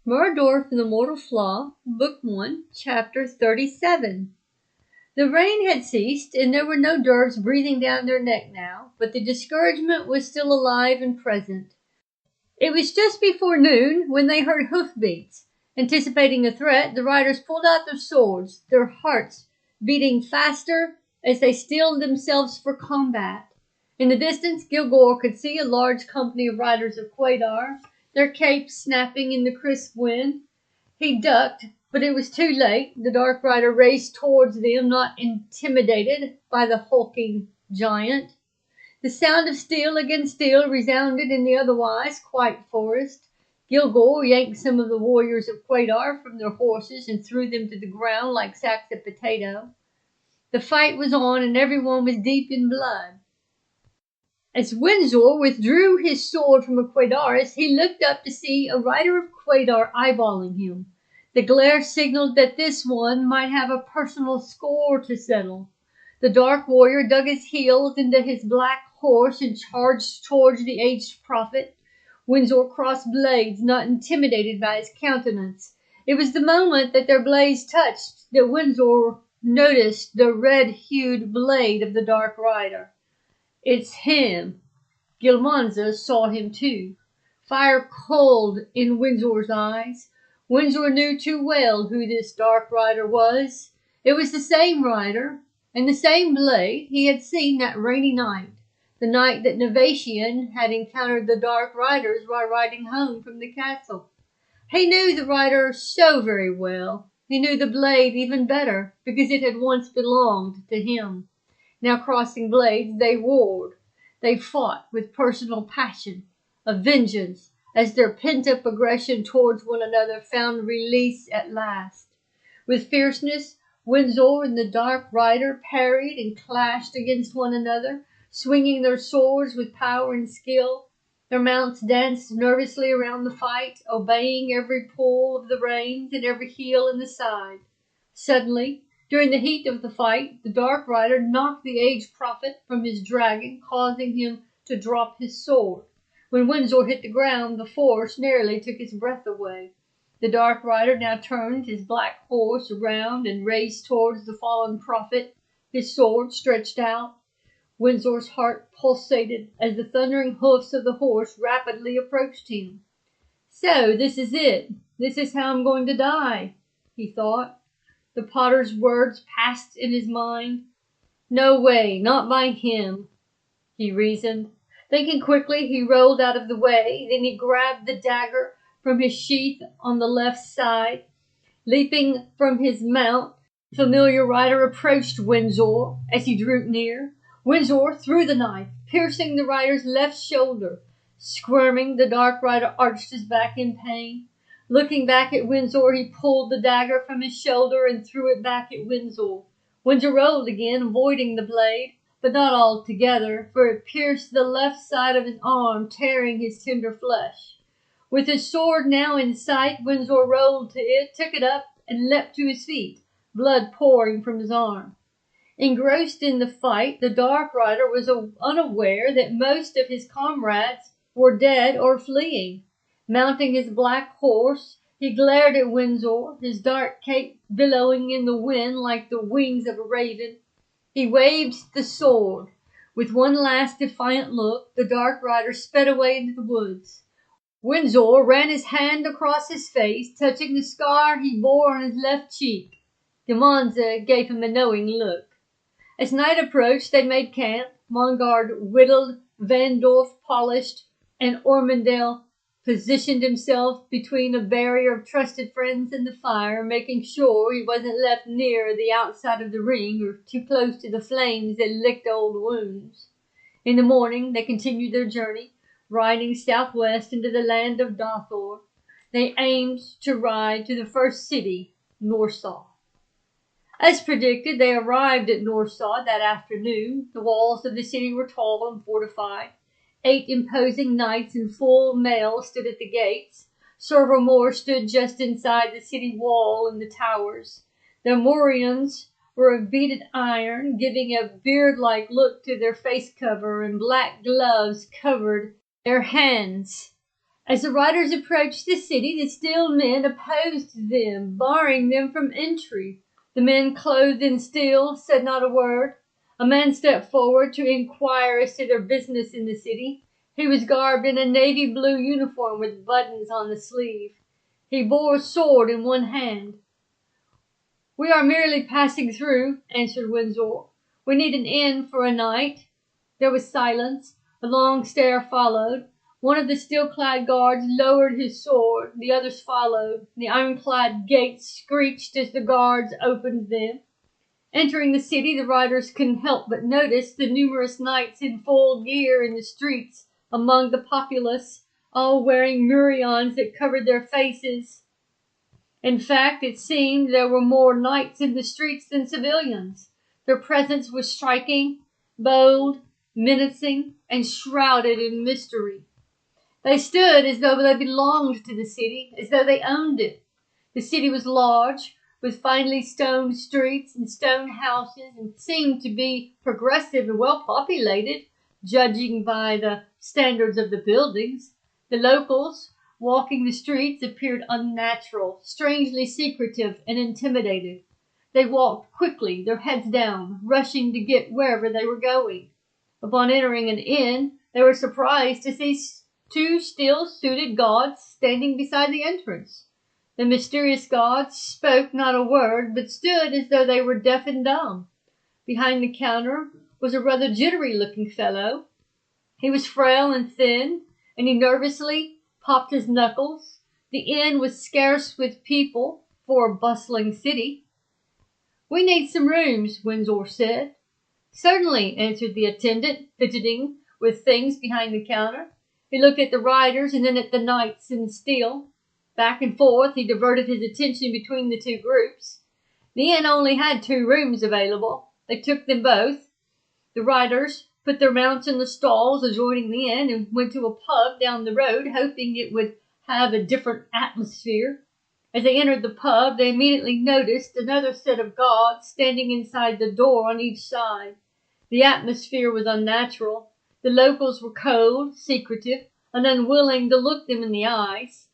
Murdorf and the Mortal Flaw, Book 1, Chapter 37. The rain had ceased, and there were no dervs breathing down their neck now, but the discouragement was still alive and present. It was just before noon when they heard hoofbeats. Anticipating a threat, the riders pulled out their swords, their hearts beating faster as they steeled themselves for combat. In the distance, Gilgore could see a large company of riders of Quaidar, their capes snapping in the crisp wind. He ducked, but it was too late. The dark rider raced towards them, not intimidated by the hulking giant. The sound of steel against steel resounded in the otherwise quiet forest. Gilgore yanked some of the warriors of Quaidar from their horses and threw them to the ground like sacks of potato. The fight was on, and everyone was deep in blood. As Windsor withdrew his sword from a Quaidaris, he looked up to see a rider of Quaidar eyeballing him. The glare signaled that this one might have a personal score to settle. The dark warrior dug his heels into his black horse and charged towards the aged prophet. Windsor crossed blades, not intimidated by his countenance. It was the moment that their blades touched that Windsor noticed the red-hued blade of the dark rider. "It's him." Gilmanza saw him too. Fire cold in Windsor's eyes. Windsor knew too well who this dark rider was. It was the same rider and the same blade he had seen that rainy night, the night that Novatian had encountered the dark riders while riding home from the castle. He knew the rider so very well. He knew the blade even better because it had once belonged to him. Now crossing blades, they warred. They fought with personal passion, of vengeance, as their pent-up aggression towards one another found release at last. With fierceness, Windsor and the dark rider parried and clashed against one another, swinging their swords with power and skill. Their mounts danced nervously around the fight, obeying every pull of the reins and every heel in the side. Suddenly, during the heat of the fight, the dark rider knocked the aged prophet from his dragon, causing him to drop his sword. When Windsor hit the ground, the force nearly took his breath away. The dark rider now turned his black horse around and raced towards the fallen prophet, his sword stretched out. Windsor's heart pulsated as the thundering hoofs of the horse rapidly approached him. "So this is it. This is how I'm going to die," he thought. The potter's words passed in his mind. "No way, not by him," he reasoned. Thinking quickly, he rolled out of the way. Then he grabbed the dagger from his sheath on the left side. Leaping from his mount, the familiar rider approached Windsor. As he drew near, Windsor threw the knife, piercing the rider's left shoulder. Squirming, the dark rider arched his back in pain. Looking back at Windsor, he pulled the dagger from his shoulder and threw it back at Windsor. Windsor rolled again, avoiding the blade, but not altogether, for it pierced the left side of his arm, tearing his tender flesh. With his sword now in sight, Windsor rolled to it, took it up, and leapt to his feet, blood pouring from his arm. Engrossed in the fight, the dark rider was unaware that most of his comrades were dead or fleeing. Mounting his black horse, he glared at Windsor, his dark cape billowing in the wind like the wings of a raven. He waved the sword. With one last defiant look, the dark rider sped away into the woods. Windsor ran his hand across his face, touching the scar he bore on his left cheek. Gamonza gave him a knowing look. As night approached, they made camp. Mongard whittled, Vandorf polished, and Ormondale positioned himself between a barrier of trusted friends and the fire, making sure he wasn't left near the outside of the ring or too close to the flames that licked old wounds. In the morning, they continued their journey, riding southwest into the land of Dothor. They aimed to ride to the first city, Norssod. As predicted, they arrived at Norssod that afternoon. The walls of the city were tall and fortified. 8 imposing knights in full mail stood at the gates. Several more stood just inside the city wall and the towers. Their morions were of beaded iron, giving a beard-like look to their face cover, and black gloves covered their hands. As the riders approached the city, the steel men opposed them, barring them from entry. The men clothed in steel said not a word. A man stepped forward to inquire as to their business in the city. He was garbed in a navy blue uniform with buttons on the sleeve. He bore a sword in one hand. "We are merely passing through," answered Windsor. "We need an inn for a night." There was silence. A long stare followed. One of the steel-clad guards lowered his sword. The others followed. The ironclad gates screeched as the guards opened them. Entering the city, the riders couldn't help but notice the numerous knights in full gear in the streets among the populace, all wearing morions that covered their faces. In fact, it seemed there were more knights in the streets than civilians. Their presence was striking, bold, menacing, and shrouded in mystery. They stood as though they belonged to the city, as though they owned it. The city was large, with finely stoned streets and stone houses, and seemed to be progressive and well populated, judging by the standards of the buildings. The locals walking the streets appeared unnatural, strangely secretive and intimidated. They walked quickly, their heads down, rushing to get wherever they were going. Upon entering an inn, they were surprised to see two steel-suited guards standing beside the entrance. The mysterious guards spoke not a word, but stood as though they were deaf and dumb. Behind the counter was a rather jittery-looking fellow. He was frail and thin, and he nervously popped his knuckles. The inn was scarce with people for a bustling city. "We need some rooms," Windsor said. "Certainly," answered the attendant, fidgeting with things behind the counter. He looked at the riders and then at the knights in steel. Back and forth he diverted his attention between the two groups. The inn only had 2 rooms available. They took them both. The riders put their mounts in the stalls adjoining the inn and went to a pub down the road, hoping it would have a different atmosphere. As they entered the pub, they immediately noticed another set of guards standing inside the door on each side. The atmosphere was unnatural. The locals were cold, secretive, and unwilling to look them in the eyes.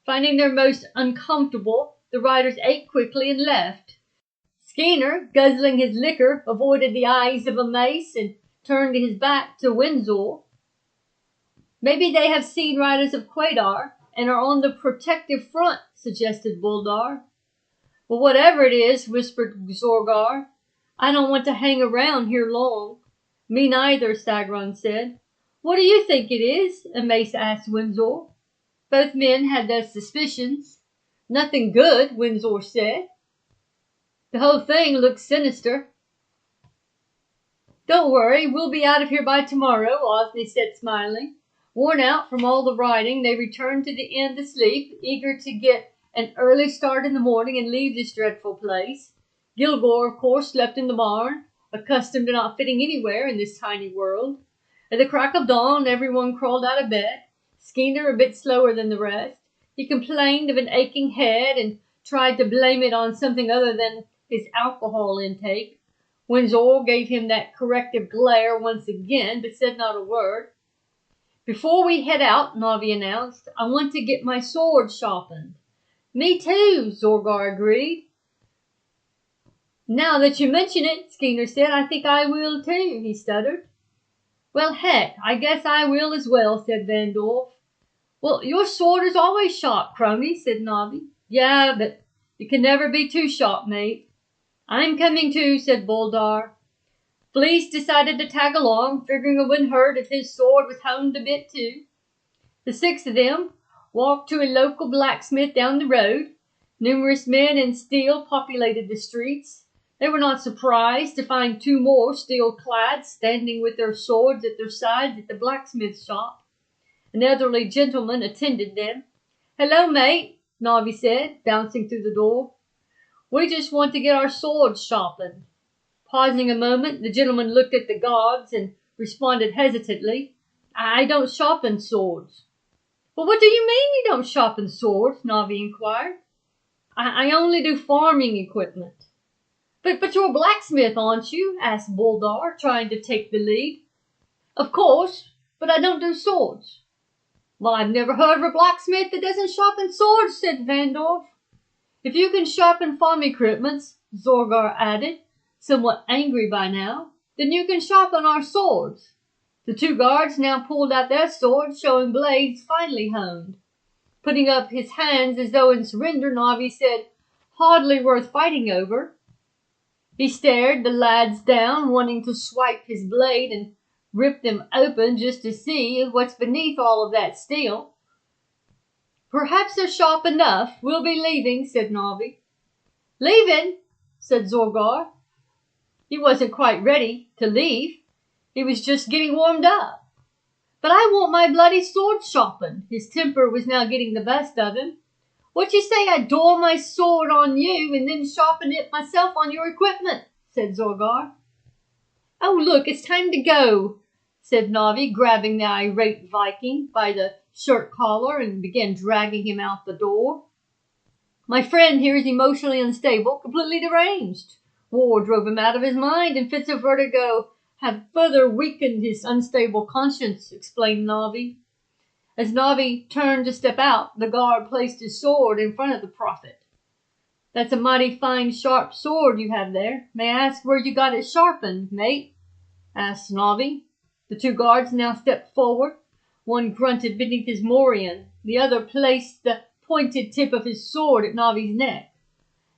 Finding their most uncomfortable, the riders ate quickly and left. Skinner, guzzling his liquor, avoided the eyes of a mace and turned his back to Windsor. "Maybe they have seen riders of Quadar and are on the protective front," suggested Boldar. "Well, whatever it is," whispered Zorgar, "I don't want to hang around here long." "Me neither," Sagron said. "What do you think it is?" a mace asked Windsor. Both men had their suspicions. "Nothing good," Windsor said. "The whole thing looks sinister." "Don't worry, we'll be out of here by tomorrow," Osney said, smiling. Worn out from all the riding, they returned to the inn to sleep, eager to get an early start in the morning and leave this dreadful place. Gilgore, of course, slept in the barn, accustomed to not fitting anywhere in this tiny world. At the crack of dawn, everyone crawled out of bed. Skinner, a bit slower than the rest. He complained of an aching head and tried to blame it on something other than his alcohol intake. Windsor gave him that corrective glare once again, but said not a word. "Before we head out," Navi announced, "I want to get my sword sharpened." "Me too," Zorgar agreed. "Now that you mention it," Skinner said, "I think I will too," he stuttered. "Well, heck, I guess I will as well," said Van Dorf. "Well, your sword is always sharp, crony," said Navi. "Yeah, but you can never be too sharp, mate." "I'm coming too," said Boldar. Fleece decided to tag along, figuring it wouldn't hurt if his sword was honed a bit too. The 6 of them walked to a local blacksmith down the road. Numerous men in steel populated the streets. They were not surprised to find 2 more steel-clad standing with their swords at their sides at the blacksmith's shop. An elderly gentleman attended them. "Hello, mate," Navi said, bouncing through the door. "We just want to get our swords sharpened." Pausing a moment, the gentleman looked at the guards and responded hesitantly, "I don't sharpen swords." "Well, what do you mean you don't sharpen swords?" Navi inquired. I only do farming equipment." But you're a blacksmith, aren't you?" asked Boldar, trying to take the lead. "Of course, but I don't do swords." Well, I've never heard of a blacksmith that doesn't sharpen swords, said Vandorf. If you can sharpen farm equipments, Zorgar added, somewhat angry by now, then you can sharpen our swords. The two guards now pulled out their swords, showing blades finely honed. Putting up his hands as though in surrender, Navi said, hardly worth fighting over. He stared the lads down, wanting to swipe his blade and rip them open just to see what's beneath all of that steel. Perhaps they're sharp enough. We'll be leaving, said Navi. Leaving? Said Zorgar. He wasn't quite ready to leave. He was just getting warmed up. But I want my bloody sword sharpened. His temper was now getting the best of him. What you say I draw my sword on you and then sharpen it myself on your equipment, said Zorgar. Oh, look, it's time to go, said Navi, grabbing the irate Viking by the shirt collar and began dragging him out the door. My friend here is emotionally unstable, completely deranged. War drove him out of his mind, and fits of vertigo have further weakened his unstable conscience, explained Navi. As Navi turned to step out, the guard placed his sword in front of the prophet. That's a mighty fine, sharp sword you have there. May I ask where you got it sharpened, mate? Asked Navi. The two guards now stepped forward. One grunted beneath his morion. The other placed the pointed tip of his sword at Navi's neck.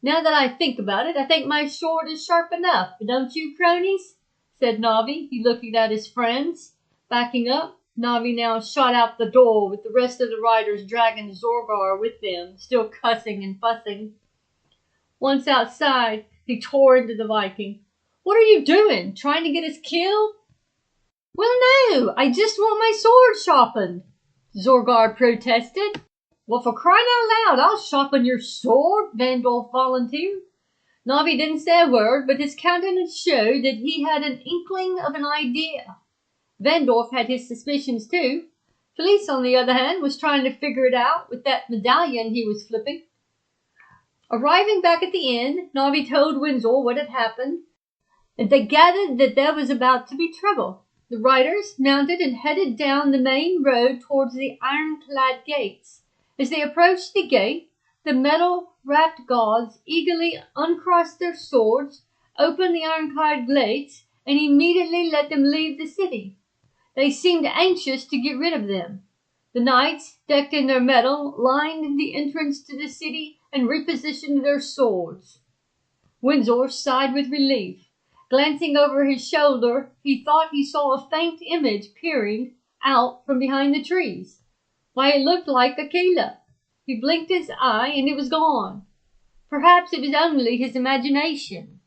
Now that I think about it, I think my sword is sharp enough, don't you, cronies? Said Navi, looking at his friends. Backing up, Navi now shot out the door with the rest of the riders dragging Zorgar with them, still cussing and fussing. Once outside, he tore into the Viking. What are you doing? Trying to get us killed? Well, no, I just want my sword sharpened, Zorgar protested. Well, for crying out loud, I'll sharpen your sword, Vandorf volunteered. Navi didn't say a word, but his countenance showed that he had an inkling of an idea. Vandorf had his suspicions too. Felice, on the other hand, was trying to figure it out with that medallion he was flipping. Arriving back at the inn, Navi told Windsor what had happened, and they gathered that there was about to be trouble. The riders mounted and headed down the main road towards the ironclad gates. As they approached the gate, the metal-wrapped guards eagerly uncrossed their swords, opened the ironclad gates, and immediately let them leave the city. They seemed anxious to get rid of them. The knights, decked in their metal, lined the entrance to the city and repositioned their swords. Windsor sighed with relief. Glancing over his shoulder, he thought he saw a faint image peering out from behind the trees. Why, it looked like Akela. He blinked his eye, and it was gone. Perhaps it was only his imagination.